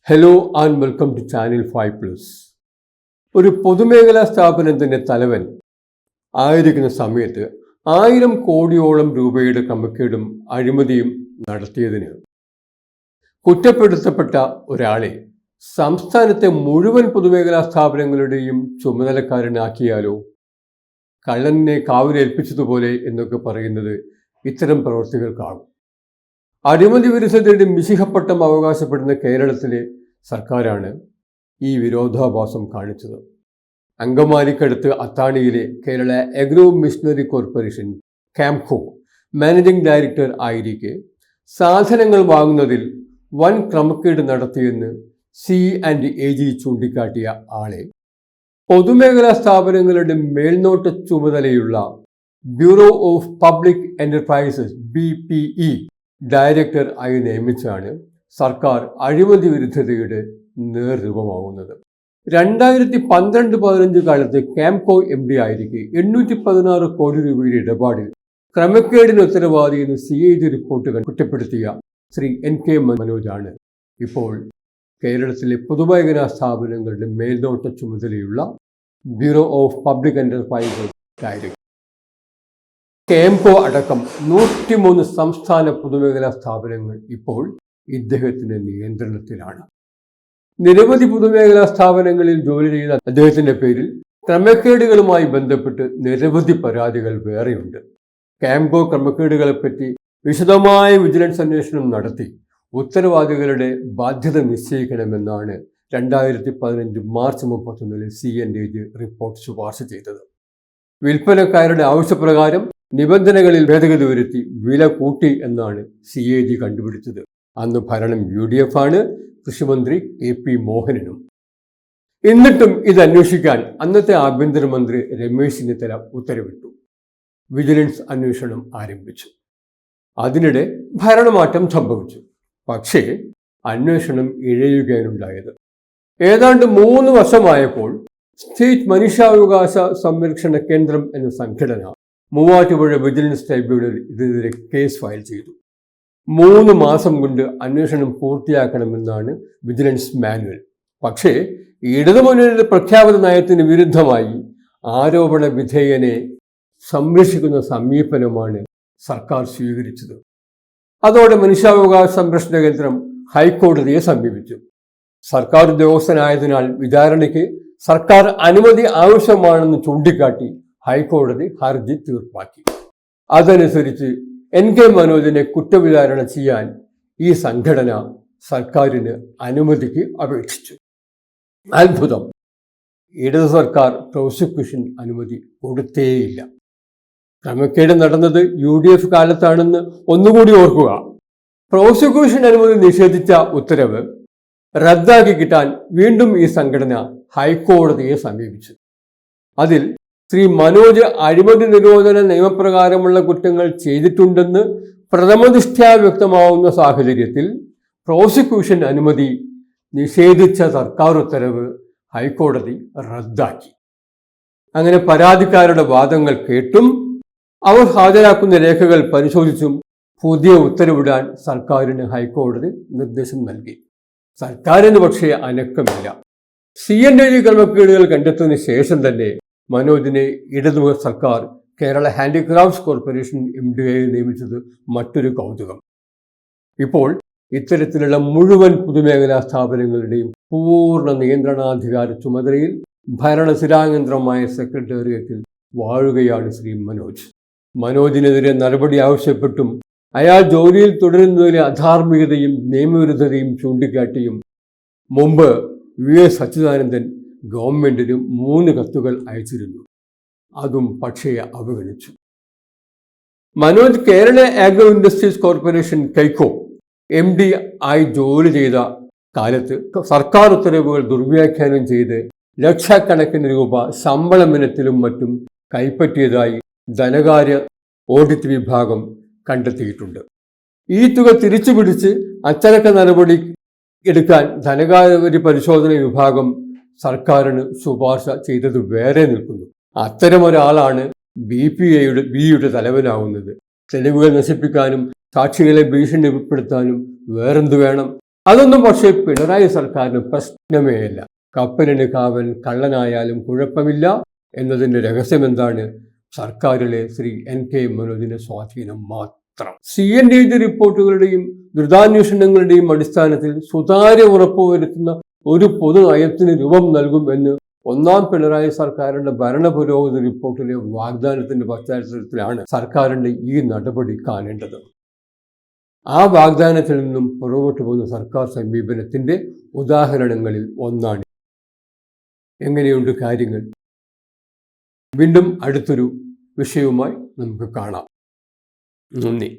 Hello and welcome to channel 5+. ഒരു പൊതുമേഖലാ സ്ഥാപനത്തിൻ്റെ തലവൻ ആയിരിക്കുന്ന സമയത്ത് 1000 കോടിയോളം രൂപയുടെ ക്രമക്കേടും അഴിമതിയും നടത്തിയതിന് കുറ്റപ്പെടുത്തപ്പെട്ട ഒരാളെ സംസ്ഥാനത്തെ മുഴുവൻ പൊതുമേഖലാ സ്ഥാപനങ്ങളുടെയും ചുമതലക്കാരനാക്കിയാലോ? കള്ളനെ കാവലേൽപ്പിച്ചതുപോലെ എന്നൊക്കെ പറയുന്നത് ഇത്തരം പ്രവൃത്തികൾക്കാകും. അഴിമതി വിരുദ്ധതയുടെ മിശിഹപ്പട്ടം അവകാശപ്പെടുന്ന കേരളത്തിലെ സർക്കാരാണ് ഈ വിരോധാഭാസം കാണിച്ചത്. അങ്കമാലിക്കടുത്ത് അത്താണിയിലെ Kerala agro machinery corporation KAMCO managing director ആയിരിക്കെ സാധനങ്ങൾ വാങ്ങുന്നതിൽ വൻ ക്രമക്കേട് നടത്തിയെന്ന് C&AG ചൂണ്ടിക്കാട്ടിയ ആളെ പൊതുമേഖലാ സ്ഥാപനങ്ങളുടെ മേൽനോട്ട ചുമതലയുള്ള bureau of public enterprises BPE director ആയി നിയമിച്ചാണ് സർക്കാർ അഴിമതി വിരുദ്ധതയുടെ നേർരൂപമാവുന്നത്. 2012-15 കാലത്ത് ക്യാംകോ MD ആയിരിക്കെ 816 കോടി രൂപയുടെ ഇടപാടിൽ ക്രമക്കേടിന് ഉത്തരവാദിയെന്ന് CAG റിപ്പോർട്ടുകൾ കുറ്റപ്പെടുത്തിയ ശ്രീ NK മനോജാണ് ഇപ്പോൾ കേരളത്തിലെ പൊതുമേഖലാ സ്ഥാപനങ്ങളുടെ മേൽനോട്ട ചുമതലയുള്ള bureau of public enterprises director. KAMCO അടക്കം 103 സംസ്ഥാന പൊതുമേഖലാ സ്ഥാപനങ്ങൾ ഇപ്പോൾ ഇദ്ദേഹത്തിന്റെ നിയന്ത്രണത്തിലാണ്. നിരവധി പൊതുമേഖലാ സ്ഥാപനങ്ങളിൽ ജോലി ചെയ്യുന്ന അദ്ദേഹത്തിന്റെ പേരിൽ ക്രമക്കേടുകളുമായി ബന്ധപ്പെട്ട് നിരവധി പരാതികൾ വേറെയുണ്ട്. ക്യാംകോ ക്രമക്കേടുകളെപ്പറ്റി വിശദമായ വിജിലൻസ് അന്വേഷണം നടത്തി ഉത്തരവാദികളുടെ ബാധ്യത നിശ്ചയിക്കണമെന്നാണ് 2015 മാർച്ച് 31 C&AG റിപ്പോർട്ട് ശുപാർശ ചെയ്തത്. വിൽപ്പനക്കാരുടെ ആവശ്യപ്രകാരം നിബന്ധനകളിൽ ഭേദഗതി വരുത്തി വില കൂട്ടി എന്നാണ് CAG കണ്ടുപിടിച്ചത്. അന്ന് ഭരണം UDF ആണ്, കൃഷിമന്ത്രി KP മോഹനനും. എന്നിട്ടും ഇത് അന്വേഷിക്കാൻ അന്നത്തെ ആഭ്യന്തരമന്ത്രി രമേശ് ചെന്നിത്തല ഉത്തരവിട്ടു. വിജിലൻസ് അന്വേഷണം ആരംഭിച്ചു. അതിനിടെ ഭരണമാറ്റം സംഭവിച്ചു. പക്ഷേ അന്വേഷണം ഇഴയുകയാണുണ്ടായത്. ഏതാണ്ട് 3 വർഷമായപ്പോൾ സ്റ്റേറ്റ് മനുഷ്യാവകാശ സംരക്ഷണ കേന്ദ്രം എന്ന സംഘടന മൂവാറ്റുപുഴ വിജിലൻസ് ട്രൈബ്യൂണൽ ഇതിനെതിരെ കേസ് ഫയൽ ചെയ്തു. 3 മാസം കൊണ്ട് അന്വേഷണം പൂർത്തിയാക്കണമെന്നാണ് വിജിലൻസ് മാനുവൽ. പക്ഷേ ഇടതുമുന്നണിയുടെ പ്രഖ്യാപിത നയത്തിന് വിരുദ്ധമായി ആരോപണ വിധേയനെ സംരക്ഷിക്കുന്ന സമീപനമാണ് സർക്കാർ സ്വീകരിച്ചത്. അതോടെ മനുഷ്യാവകാശ സംരക്ഷണ കേന്ദ്രം ഹൈക്കോടതിയെ സമീപിച്ചു. സർക്കാർ ഉദ്യോഗസ്ഥനായതിനാൽ വിചാരണയ്ക്ക് സർക്കാർ അനുമതി ആവശ്യമാണെന്ന് ചൂണ്ടിക്കാട്ടി ഹൈക്കോടതി ഹർജി തീർപ്പാക്കി. അതനുസരിച്ച് NK മനോജിനെ കുറ്റവിചാരണ ചെയ്യാൻ ഈ സംഘടന സർക്കാരിന് അനുമതിക്ക് അപേക്ഷിച്ചു. അത്ഭുതം, ഇടത് സർക്കാർ പ്രോസിക്യൂഷൻ അനുമതി കൊടുത്തേയില്ല. ക്രമക്കേട് നടന്നത് UDF കാലത്താണെന്ന് ഒന്നുകൂടി ഓർക്കുക. പ്രോസിക്യൂഷൻ അനുമതി നിഷേധിച്ച ഉത്തരവ് റദ്ദാക്കി കിട്ടാൻ വീണ്ടും ഈ സംഘടന ഹൈക്കോടതിയെ സമീപിച്ചു. അതിൽ ശ്രീ മനോജ് അഴിമതി നിരോധന നിയമപ്രകാരമുള്ള കുറ്റങ്ങൾ ചെയ്തിട്ടുണ്ടെന്ന് പ്രഥമദൃഷ്ട്യാ വ്യക്തമാവുന്ന സാഹചര്യത്തിൽ പ്രോസിക്യൂഷൻ അനുമതി നിഷേധിച്ച സർക്കാർ ഉത്തരവ് ഹൈക്കോടതി റദ്ദാക്കി. അങ്ങനെ പരാതിക്കാരുടെ വാദങ്ങൾ കേട്ടും അവർ ഹാജരാക്കുന്ന രേഖകൾ പരിശോധിച്ചും പുതിയ ഉത്തരവിടാൻ സർക്കാരിന് ഹൈക്കോടതി നിർദ്ദേശം നൽകി. സർക്കാരിന് പക്ഷേ അനക്കമില്ല. C&AG ക്രമക്കേടുകൾ കണ്ടെത്തുന്നതിന് ശേഷം തന്നെ മനോജിനെ ഇടതു സർക്കാർ കേരള ഹാൻഡിക്രാഫ്റ്റ്സ് കോർപ്പറേഷൻ MD ആയി നിയമിച്ചത് മറ്റൊരു കൗതുകം. ഇപ്പോൾ ഇത്തരത്തിലുള്ള മുഴുവൻ പൊതുമേഖലാ സ്ഥാപനങ്ങളുടെയും പൂർണ്ണ നിയന്ത്രണാധികാര ചുമതലയിൽ ഭരണസിരാകേന്ദ്രമായ സെക്രട്ടേറിയറ്റിൽ വാഴുകയാണ് ശ്രീ മനോജ്. മനോജിനെതിരെ നടപടി ആവശ്യപ്പെട്ടും അയാൾ ജോലിയിൽ തുടരുന്നതിലെ അധാർമികതയും നിയമവിരുദ്ധതയും ചൂണ്ടിക്കാട്ടിയും മുമ്പ് VS അച്യുതാനന്ദൻ ഗവൺമെന്റിന് 3 കത്തുകൾ അയച്ചിരുന്നു. അതും പക്ഷേ അവഗണിച്ചു. Manoj Kerala agro industries corporation KAICO MD ആയി ജോലി ചെയ്ത കാലത്ത് സർക്കാർ ഉത്തരവുകൾ ദുർവ്യാഖ്യാനം ചെയ്ത് ലക്ഷക്കണക്കിന് രൂപ ശമ്പളമിനത്തിലും മറ്റും കൈപ്പറ്റിയതായി ധനകാര്യ ഓഡിറ്റ് വിഭാഗം കണ്ടെത്തിയിട്ടുണ്ട്. ഈ തുക തിരിച്ചുപിടിച്ച് അച്ചടക്ക നടപടി എടുക്കാൻ ധനകാര്യ പരിശോധന വിഭാഗം സർക്കാരിന് ശുപാർശ ചെയ്തത് വേറെ നിൽക്കുന്നു. അത്തരമൊരാളാണ് BPയുടെ തലവനാവുന്നത്. തെളിവുകൾ നശിപ്പിക്കാനും സാക്ഷികളെ ഭീഷണിപ്പെടുത്താനും വേറെന്തു വേണം? അതൊന്നും പക്ഷേ പിണറായി സർക്കാരിന് പ്രശ്നമേ അല്ല. കപ്പലിന് കാവൽ കള്ളനായാലും കുഴപ്പമില്ല എന്നതിൻ്റെ രഹസ്യം എന്താണ്? സർക്കാരിലെ ശ്രീ NK മനോജിന്റെ സ്വാധീനം മാത്രം. CNDG റിപ്പോർട്ടുകളുടെയും ദ്രുതാന്വേഷണങ്ങളുടെയും അടിസ്ഥാനത്തിൽ സുതാര്യ ഉറപ്പുവരുത്തുന്ന ഒരു പൊതു നയത്തിന് രൂപം നൽകും എന്ന് ഒന്നാം പിണറായി സർക്കാരിന്റെ ഭരണ പുരോഗതി റിപ്പോർട്ടിലെ വാഗ്ദാനത്തിന്റെ പശ്ചാത്തലത്തിലാണ് സർക്കാരിന്റെ ഈ നടപടി കാണേണ്ടത്. ആ വാഗ്ദാനത്തിൽ നിന്നും പുറകോട്ട് പോകുന്ന സർക്കാർ സമീപനത്തിന്റെ ഉദാഹരണങ്ങളിൽ ഒന്നാണ്. എങ്ങനെയുണ്ട് കാര്യങ്ങൾ? വീണ്ടും അടുത്തൊരു വിഷയവുമായി നമുക്ക് കാണാം. നന്ദി.